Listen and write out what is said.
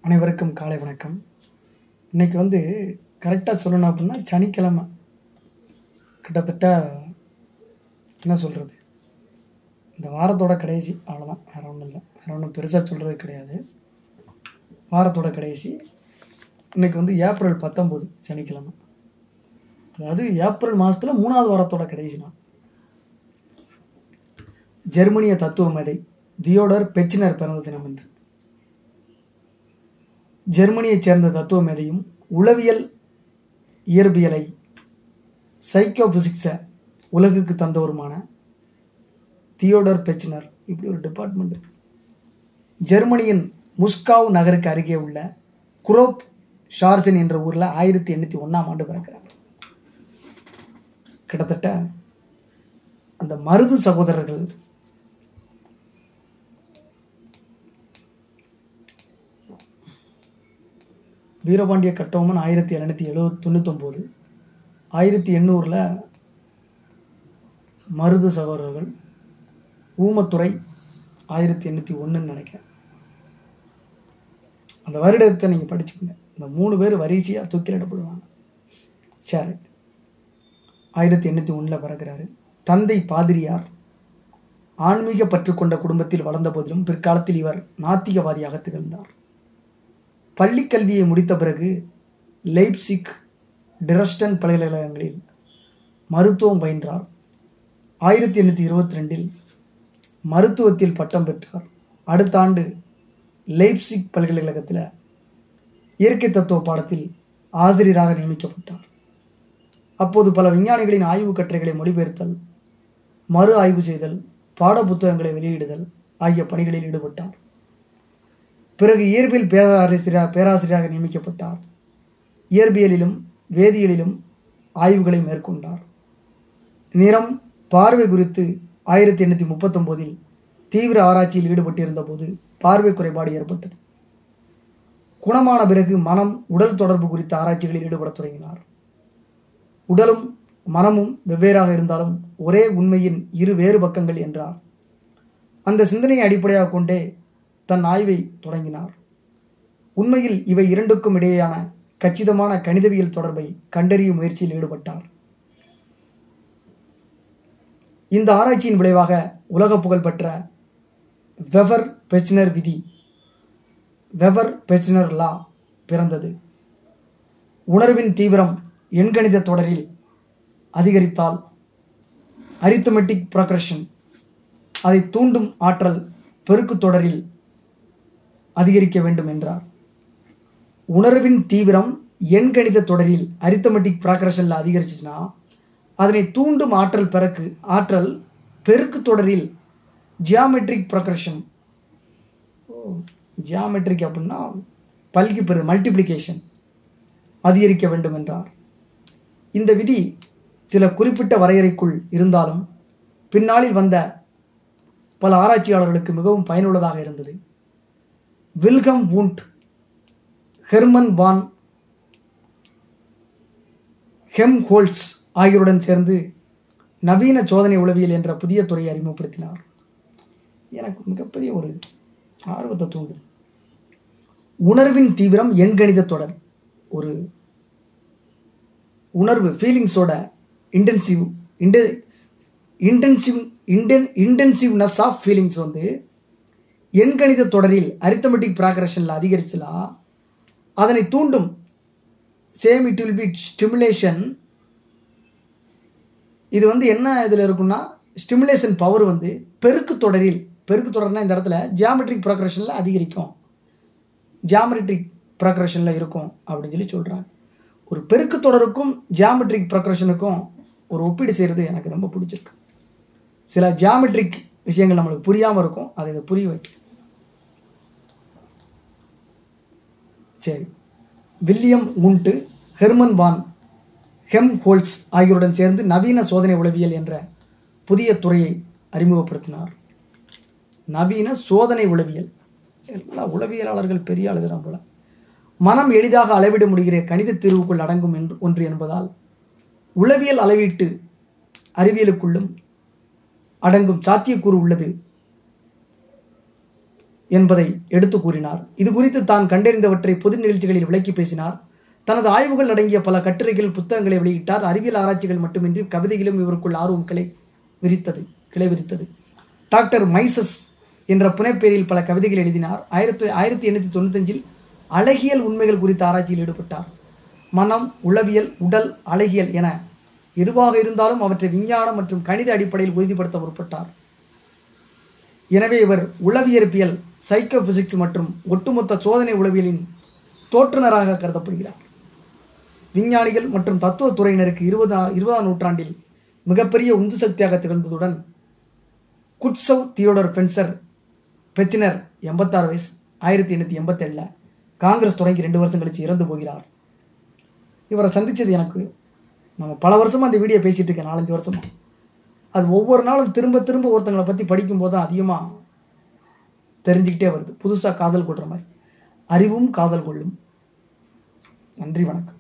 அனைவருக்கும் காலை வணக்கம். இன்னைக்கு கரெக்டாக சொல்லணும் அப்படின்னா சனிக்கிழமை. கிட்டத்தட்ட என்ன சொல்கிறது, இந்த வாரத்தோட கடைசி. அவ்வளோதான், வேறு ஒன்றும் இல்லை. வேறு ஒன்றும் பெருசாக சொல்கிறது கிடையாது. வாரத்தோட கடைசி. இன்னைக்கு ஏப்ரல் 19 சனிக்கிழமை. அதாவது ஏப்ரல் மாதத்தில் 3வது வாரத்தோட கடைசி நாள். ஜெர்மனிய தத்துவ மேதை தியோடர் பெச்சினர் பிறந்த தினம் என்று. ஜெர்மனியைச் சேர்ந்த தத்துவ மேதையும் உளவியல் இயற்பியலை சைக்கோபிசிக்ஸை உலகுக்கு தந்தவருமான தியோடர் பெச்சினர். இப்படி ஒரு டிபார்ட்மெண்ட் ஜெர்மனியின் முஸ்காவ் நகருக்கு அருகே உள்ள குரோப் ஷார்சன் என்ற ஊரில் 1801 பிறக்கிறார். கிட்டத்தட்ட அந்த மருது சகோதரர்கள் வீரபாண்டிய கட்டபொம்மன் 1799, 1800 மருது சகோதரர்கள், ஊமத்துறை 1801 நினைக்கிறேன். அந்த வருடத்தை நீங்கள் படிச்சுக்கோங்க. இந்த 3 பேர் வரிசையாக தூக்கிலிடப்படுவாங்க. சரி, 1801 பிறக்கிறாரு. தந்தை பாதிரியார். ஆன்மீக பற்று கொண்ட குடும்பத்தில் வளர்ந்த போதிலும் பிற்காலத்தில் இவர் நாத்திகவாதியாக திகழ்ந்தார். பள்ளி கல்வியை முடித்த பிறகு லைப்சிக், டிரஸ்டன் பல்கலைக்கழகங்களில் மருத்துவம் பயின்றார். 1822 மருத்துவத்தில் பட்டம் பெற்றார். அடுத்த ஆண்டு லைப்சிக் பல்கலைக்கழகத்தில் இயற்கை தத்துவ பாடத்தில் ஆசிரியராக நியமிக்கப்பட்டார். அப்போது பல விஞ்ஞானிகளின் ஆய்வு கட்டுரைகளை மொழிபெயர்த்தல், மறு ஆய்வு செய்தல், பாட புத்தகங்களை வெளியிடுதல் ஆகிய பணிகளில் ஈடுபட்டார். பிறகு இயற்பியல் பேராசிரியராக நியமிக்கப்பட்டார். இயற்பியலிலும் வேதியியலிலும் ஆய்வுகளை மேற்கொண்டார். நிறம், பார்வை குறித்து 1839 தீவிர ஆராய்ச்சியில் ஈடுபட்டிருந்த போது பார்வை குறைபாடு ஏற்பட்டது. குணமான பிறகு மனம், உடல் தொடர்பு குறித்த ஆராய்ச்சிகளில் ஈடுபடத் தொடங்கினார். உடலும் மனமும் வெவ்வேறாக இருந்தாலும் ஒரே உண்மையின் 2 வேறு பக்கங்கள் என்றார். அந்த சிந்தனையை அடிப்படையாக கொண்டே தன் ஆய்வை தொடங்கினார். உண்மையில் இவை இரண்டுக்கும் இடையேயான கச்சிதமான கணிதவியல் தொடர்பை கண்டறியும் முயற்சியில் ஈடுபட்டார். இந்த ஆராய்ச்சியின் விளைவாக உலக புகழ்பெற்ற வெவர் பெச்னர் விதி, வெவர் பெச்னர் லா பிறந்தது. உணர்வின் தீவிரம் எண்கணித தொடரில் அதிகரித்தால் அரித்மெட்டிக் ப்ரொக்ரஷன், அதை தூண்டும் ஆற்றல் பெருக்கு தொடரில் அதிகரிக்க வேண்டும் என்றார். உணர்வின் தீவிரம் எண்கணித தொடரில் அரித்மெட்டிக் ப்ராக்ரஷனில் அதிகரிச்சுன்னா அதனை தூண்டும் ஆற்றல் பெருக்கு தொடரில் ஜியாமெட்ரிக் ப்ரொக்ரஷன், ஜியாமெட்ரிக் அப்படின்னா பல்கி பெரு மல்டிப்ளிகேஷன் அதிகரிக்க வேண்டும் என்றார். இந்த விதி சில குறிப்பிட்ட வரையறைக்குள் இருந்தாலும் பின்னாளில் வந்த பல ஆராய்ச்சியாளர்களுக்கு மிகவும் பயனுள்ளதாக இருந்தது. வில்ஹெம் வூண்ட், ஹெர்மன் வான் ஹெல்ம்ஹோல்ட்ஸ் ஆகியோருடன் சேர்ந்து நவீன சோதனை உளவியல் என்ற புதிய துறையை அறிமுகப்படுத்தினார். எனக்கு மிகப்பெரிய ஒரு ஆர்வத்தை தூண்டுது. உணர்வின் தீவிரம் எண்கணித தொடர். ஒரு உணர்வு, ஃபீலிங்ஸோட இன்டென்சிவ்னஸ் ஆஃப் ஃபீலிங்ஸ் எண்கணித தொடரில் அரித்மெட்டிக் ப்ராக்ரஷனில் அதிகரிச்சலாம். அதனை தூண்டும் same it will be stimulation. இது என்ன இதில் இருக்குன்னா, ஸ்டிமுலேஷன் பவர் பெருக்கு தொடர்னா இந்த இடத்துல ஜியாமெட்ரிக் ப்ராக்ரஷனில் அதிகரிக்கும், ஜியாமெட்ரிக் ப்ராக்ரஷனில் இருக்கும் அப்படின்னு சொல்கிறாங்க. ஒரு பெருக்கு தொடருக்கும் ஜியாமெட்ரிக் ப்ராக்ரஷனுக்கும் ஒரு ஒப்பீடு செய்கிறது எனக்கு ரொம்ப பிடிச்சிருக்கு. சில ஜியாமெட்ரிக் விஷயங்கள் நம்மளுக்கு புரியாமல் இருக்கும், அதை இதை புரிய வைக்கும். சரி, வில்லியம் வூண்ட், ஹெர்மன் வான் ஹெல்ம்ஹோல்ட்ஸ் ஆகியோருடன் சேர்ந்து நவீன சோதனை உளவியல் என்ற புதிய துறையை அறிமுகப்படுத்தினார். நவீன சோதனை உளவியல். எல்லா உளவியலாளர்கள் பெரிய ஆளுக தான் போல. மனம் எளிதாக அளவிட முடிகிற கணித தீர்வுக்குள் அடங்கும் ஒன்று என்பதால் உளவியல் அளவீட்டு அறிவியலுக்குள்ளும் அடங்கும் சாத்தியக்கூறு உள்ளது என்பதை எடுத்து கூறினார். இது குறித்து தான் கண்டறிந்தவற்றை பொது நிகழ்ச்சிகளில் விளக்கி பேசினார். தனது ஆய்வுகள் அடங்கிய பல கட்டுரைகள், புத்தகங்களை வெளியிட்டார். அறிவியல் ஆராய்ச்சிகள் மட்டுமின்றி கவிதையிலும் இவருக்குள் ஆர்வம் கிளை விரித்தது. டாக்டர் மைசஸ் என்ற புனைப்பெயரில் பல கவிதைகள் எழுதினார். 1895 அழகியல் உண்மைகள் குறித்த ஆராய்ச்சியில் ஈடுபட்டார். மனம், உளவியல், உடல், அழகியல் என எதுவாக இருந்தாலும் அவற்றை விஞ்ஞானம் மற்றும் கணித அடிப்படையில் உறுதிப்படுத்த முற்பட்டார். எனவே இவர் உளவியற்பியல், சைக்கோபிசிக்ஸ் மற்றும் ஒட்டுமொத்த சோதனை உளவியலின் தோற்றுநராக கருதப்படுகிறார். விஞ்ஞானிகள் மற்றும் தத்துவ துறையினருக்கு 20ஆம் நூற்றாண்டில் மிகப்பெரிய உந்து சக்தியாக திகழ்ந்ததுடன் குட்சவ் தியோடர் பெச்சினர் 86 வயசு 1887 காங்கிரஸ் தொடங்கி 2 வருஷம் கழித்து இறந்து போகிறார். இவரை சந்தித்தது எனக்கு நம்ம பல வருஷமாக அந்த வீடியோ பேசிகிட்டு இருக்கேன், 4-5 வருஷமாக. அது ஒவ்வொரு நாளும் திரும்ப திரும்ப ஒருத்தங்களை பற்றி படிக்கும்போது தான் அதிகமாக தெரிஞ்சுக்கிட்டே வருது. புதுசாக காதல் கொள்கிற மாதிரி அறிவும் காதல் கொள்ளும். நன்றி, வணக்கம்.